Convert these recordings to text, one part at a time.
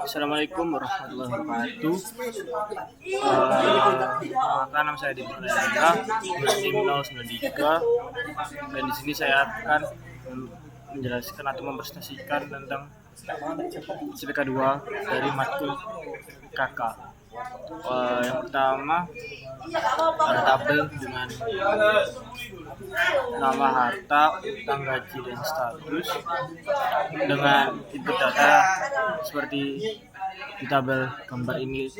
Assalamualaikum warahmatullahi wabarakatuh. Nama saya Dimarayanda, tim 093, dan di sini saya akan menjelaskan atau mempresentasikan tentang CPK 2 dari matkul KK. Yang pertama ada tabel dengan nama, harta, utang, gaji, dan status dengan input data seperti di tabel gambar ini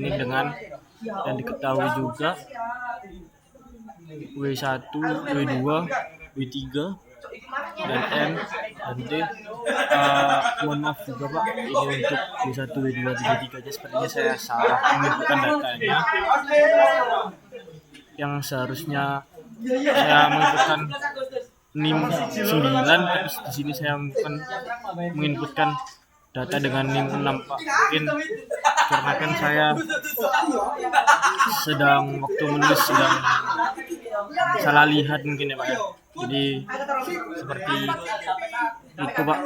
dengan, dan diketahui juga W1, W2, W3, dan M dan D. Mohon maaf juga Pak, ini untuk W1, W2, W3 aja sepertinya saya salah menunjukkan datanya, yang seharusnya saya menginputkan NIM 9, tapi di sini saya menginputkan data dengan NIM 6 Pak. Mungkin karena kan saya waktu menulis sedang salah lihat mungkin ya Pak ya. Jadi seperti itu Pak.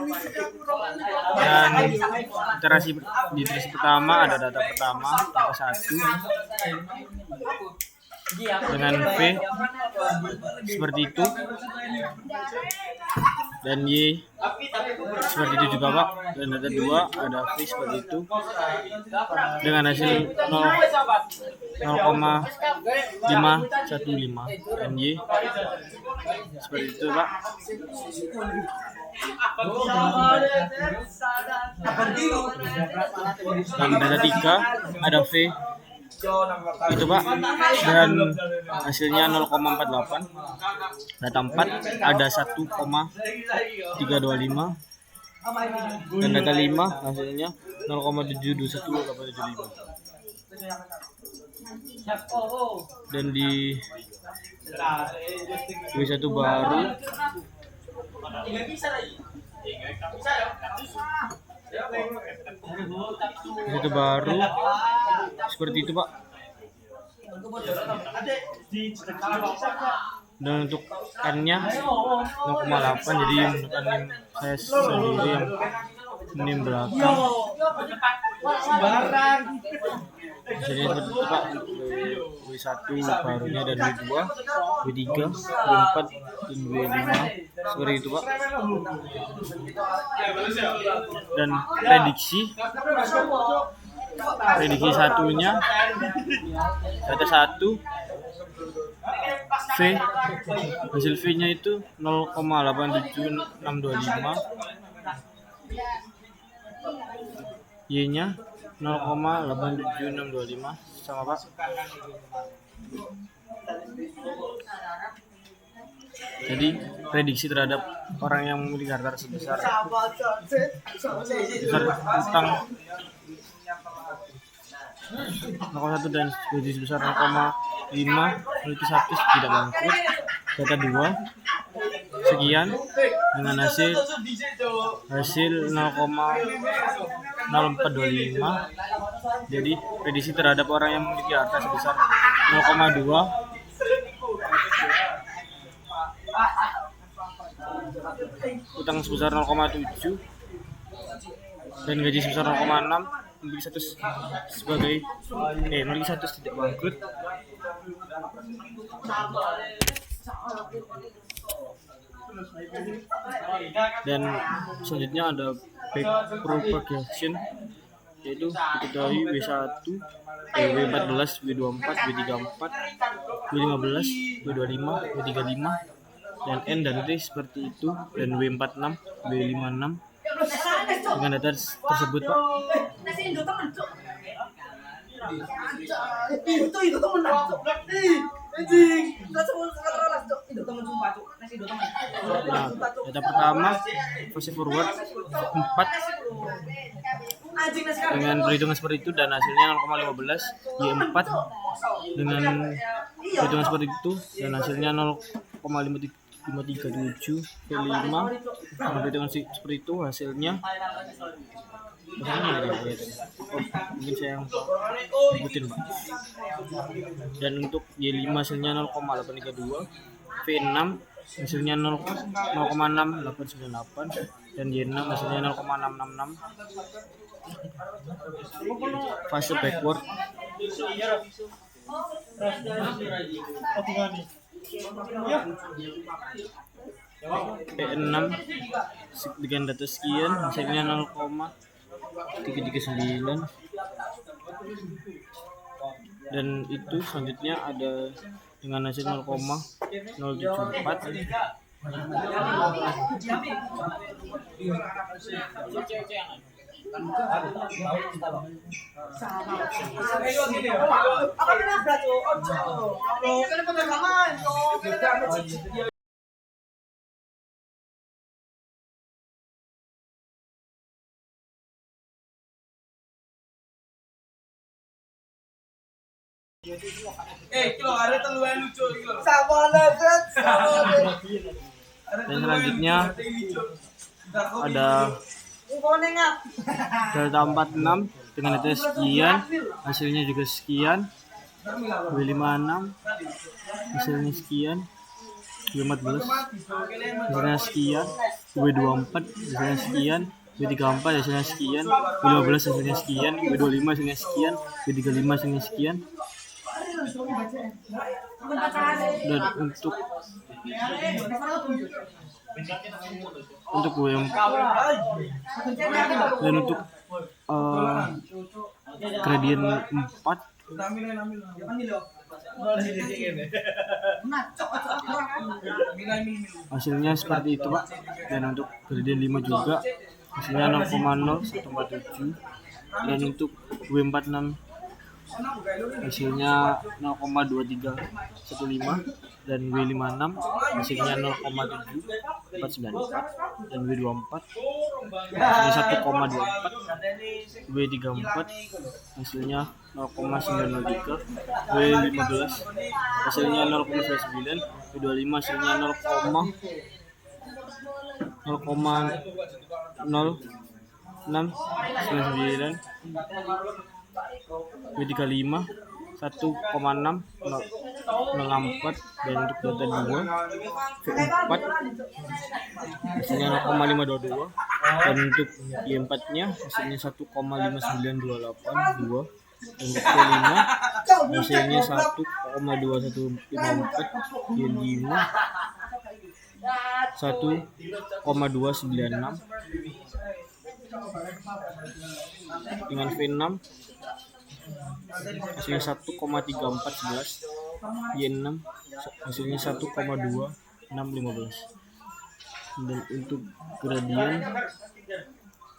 Dan di iterasi pertama ada data pertama, data 1 dengan V seperti itu, dan Y seperti itu juga Pak. Dan data 2 ada V seperti itu dengan hasil 0,515, dan Y seperti itu Pak. Dan data 3 ada V itu Pak, dan hasilnya 0,48. Data 4 ada 1,325, dan data 5 hasilnya 0,721,75. Dan di W1 baru seperti itu Pak. Dan untuk N-nya 0,8, jadi menggunakan NIM saya sendiri yang NIM belakang. Jadi seperti itu Pak, W1 barunya, dan W2, W3, W4, dan W5 seperti itu Pak. Dan prediksi satunya data 1 V, hasil V nya itu 0,87625, Y nya 0,87625 sama Pak. Jadi prediksi terhadap orang yang memiliki harta sebesar utang 0,1 dan gaji sebesar 0,5 memiliki status tidak bangkrut. Data 2 sekian dengan hasil 0,0425. Jadi prediksi terhadap orang yang memiliki harta sebesar 0,2, utang sebesar 0,7, dan gaji sebesar 0,6, memiliki status tidak bangkrut. Dan selanjutnya ada back propagation, yaitu diketahui W1, W14, W24, W34, W15, W25, W35, dan N dan T seperti itu, dan W46, W56 dengan data tersebut Pak. Nah, data pertama fase forward 4 dengan perhitungan seperti itu, dan hasilnya 0,15. Y4 dengan perhitungan seperti itu, dan hasilnya 0,537. V5 dengan perhitungan seperti itu, hasilnya mungkin saya yang ikutin Pak. Dan untuk Y5 hasilnya 0,832, V6 hasilnya 0,6898, dan Y6 hasilnya 0,666. Fase backward P6 dengan data sekian hasilnya 0,339. Dan itu selanjutnya ada dengan hasil 0,074. Dan selanjutnya ada delta 46 dengan data sekian hasilnya juga sekian. W56 hasilnya sekian. W14 hasilnya sekian. W24 hasilnya sekian. W34 hasilnya sekian. W15 hasilnya sekian. W25 hasilnya sekian. W35 hasilnya sekian. Dan untuk W4 dan untuk gradien 4 hasilnya seperti itu, Pak. Dan untuk gradien 5 juga hasilnya 0,0147. dan untuk W46 hasilnya 0,2315 dan W56 hasilnya 0,7494 dan W24 hasilnya 1,24. W34 hasilnya 0,903. W15 hasilnya 0,9. W25 hasilnya 0,0699. W35 1,604 dan untuk data 2 V4 hasilnya 0,522 dan untuk Y4 nya hasilnya 1,5928 dan untuk Y5 hasilnya 1,2154 Y5 1,296 dengan V6 hasilnya 1,3411. Y6 hasilnya 1,2615. dan untuk gradien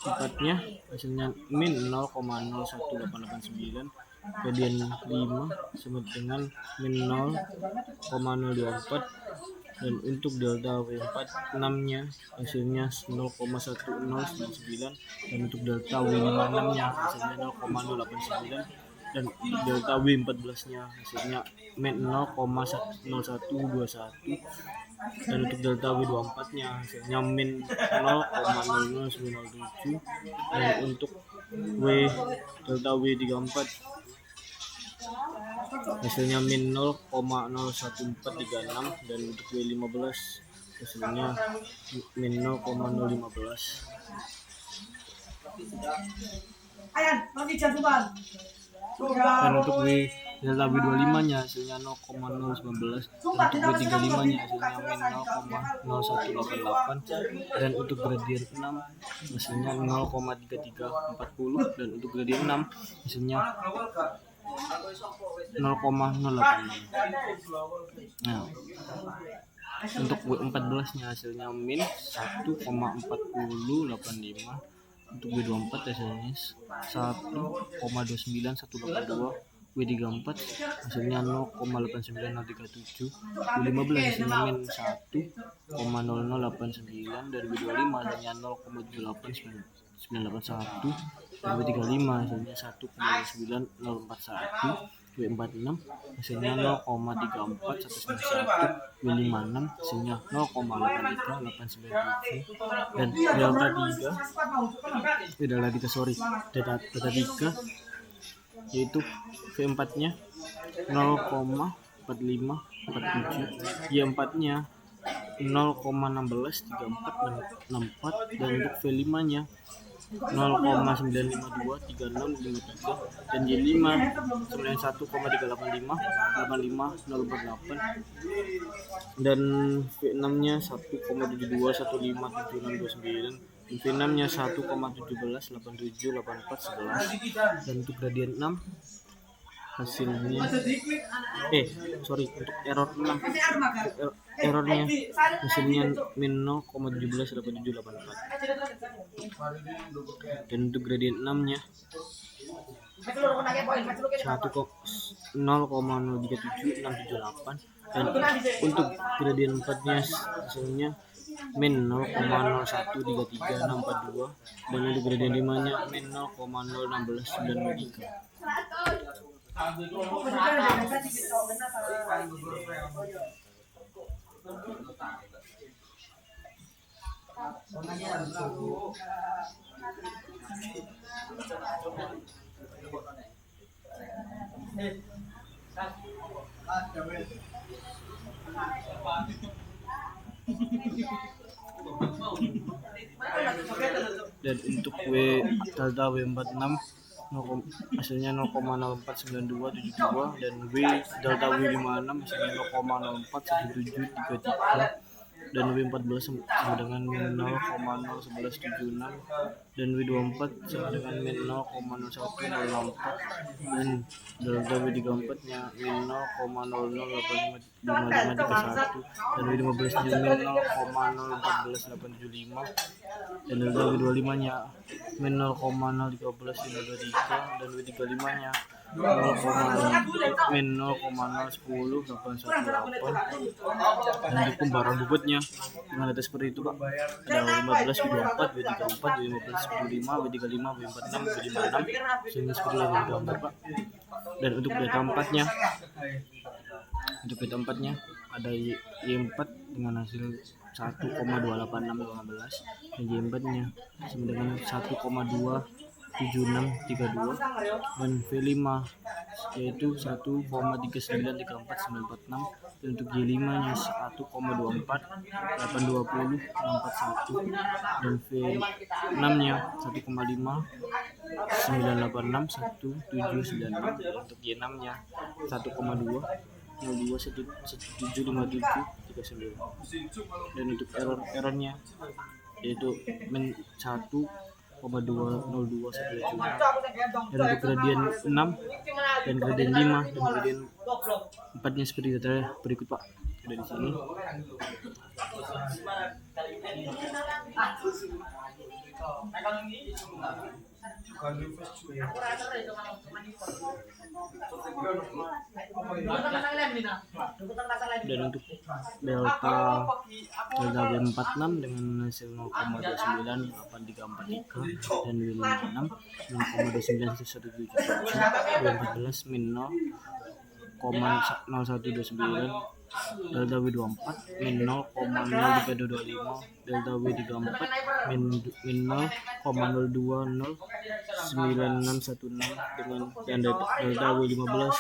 4-nya hasilnya min 0,01889. gradien 5 sama dengan min 0,024. dan untuk delta W4 6 nya hasilnya 0,1099 dan untuk delta W56 nya hasilnya 0,089 dan delta W14 nya hasilnya min 0,0121 dan untuk delta W24 nya hasilnya min 0,00907 dan untuk delta W34 hasilnya min 0,01436 dan untuk W15 hasilnya min 0,015. Dan untuk delta W25 nya hasilnya 0,019 dan untuk W35 nya hasilnya min 0,0188 dan untuk gradien 6 hasilnya 0,3340 dan untuk gradien 6 hasilnya 0,086. Nah, untuk W14 nya hasilnya min 1,4085. untuk W24 hasilnya 1,29182. W34 hasilnya 0,89037. W15 hasilnya min 1,0089 dan W25 hasilnya 0,78981 dan W35 hasilnya 1,9041. W46 hasilnya 0,34191. W56 hasilnya 0,83897 dan delta 3 yaitu V4 nya 0,4547. Y4 nya 0,163464 dan untuk V5 nya 0,9523053 dan Y5 91,385 85048 dan V6 nya 1,72157629 dan V6 nya 1,17878411 dan untuk gradien 6 hasilnya untuk errornya hasilnya min 0,178784 dan untuk gradien 6 nya 0,037678 dan untuk gradien 4 nya hasilnya min 0,0133642 dan untuk gradien 5 nya min 0,016923. Dan untuk delta W46 hasilnya 0,049272 dan delta W56 hasilnya 0,041733 dan W14 sama dengan min 0,01176 dan W24 sama dengan min 0,01064 dan delta W34 nya min 0,00855531 dan W15 nya min 0,014875 dan delta W25 nya min 0,013523 dan W35 nya min 0,010818 dan untuk barang bobotnya dengan data seperti itu Pak, ada W15, W24, W34, W15, W5, W35, W46, W56 sehingga seperti yang digambar Pak. Dan untuk data 4 nya ada Y4 dengan hasil 1,28615 dan Y4 nya sama dengan 1,27632 dan V5 yaitu 1,3934946 dan untuk Y5 nya 1,24820 dan V6 nya 1,5986179 dan untuk Y6 nya 1,202175739 dan untuk errornya yaitu min 1,20217 dan untuk gradien 6 dan gradien 5 dan gradien 4 nya seperti data berikut Pak, ada di sini. Dan untuk delta W46 dengan hasil 0,298343 dan W56 0,291177 W14 min 0,0129 delta W24 min 0,0325 delta W34 min 0,0209616 dengan dan delta W15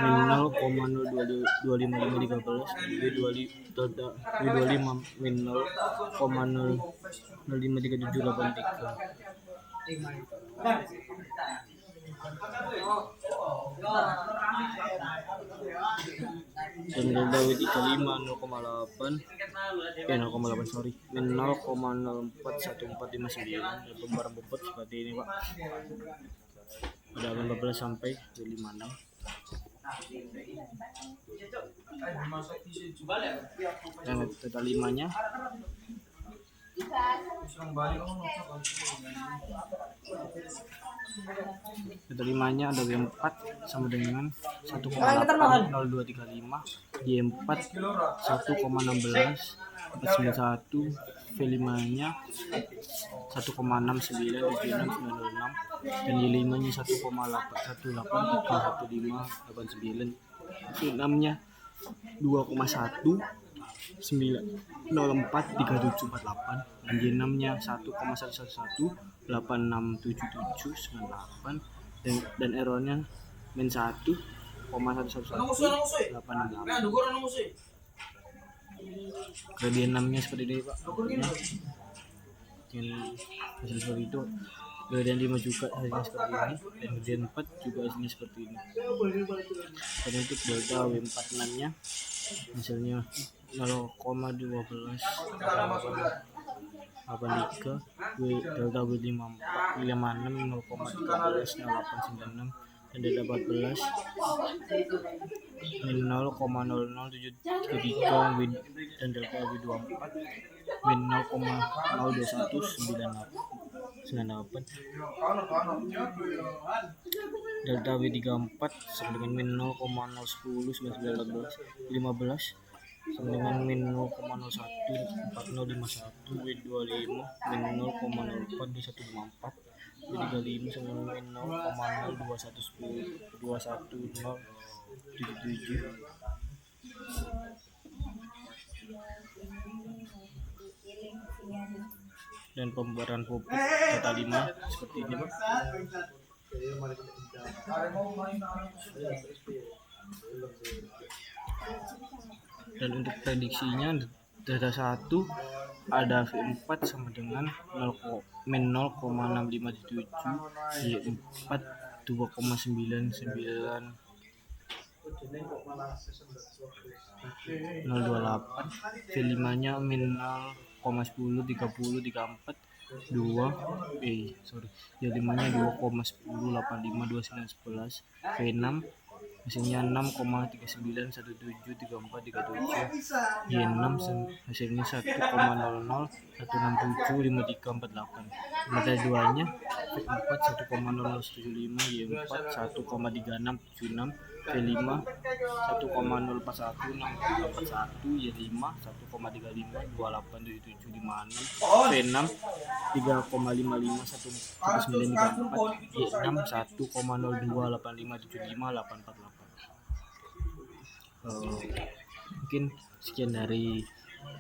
min 0,02553 delta W25 min 0,053783 dan delta W35 0,8 sorry min 0,041459 dan pembaran bobot seperti ini Pak, pada 15 sampai W56. Dan total 5 nya ada W4 sama dengan 1,80235, Y4 1,16 491, V5 nya 1,69 dan Y5 nya 1,1831589, V6 nya 2,190434748 dan Y6 nya 1,111867798 dan errornya min 1,1118668 Gradien 6 nya seperti ini Pak. Nah, dengan hasil seperti itu. Gradien 5 juga hasilnya seperti ini, dan gradien 4 juga hasilnya seperti ini. Dan untuk delta W46 nya hasilnya 0,12 83, delta W56 0,13 0896, dan delta 14 min 0,0073 dan delta W24 min 0,02198, delta W34 sama dengan min 0,010 15 sama dengan min 0,014051, W25 min 0,042154, W35 sama dengan min 0,0211077, dan pembayaran pupuk data 5 seperti ini Pak. Dan untuk prediksinya data 1 ada V4 sama dengan min 0,6577, Y4 2,99 028, V5 nya min 0,10 30 34 Y5 nya 2,10 85 29 11, V6 hasilnya 6,39173437, Y6 hasilnya 1,00 1675348. Mata 2 nya V4 1,0075, Y4 1,3676, V5 1,041641, Y5 1,35 287756, V6 3,55143934, Y6 1,0285758848. Mungkin sekian dari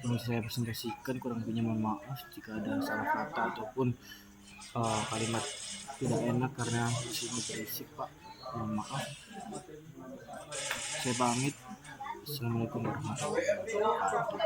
yang saya presentasikan, kurang lebihnya mohon maaf jika ada salah kata ataupun kalimat tidak enak karena di sini berisik Pak, mohon maaf. Saya pamit. Assalamualaikum warahmatullahi wabarakatuh.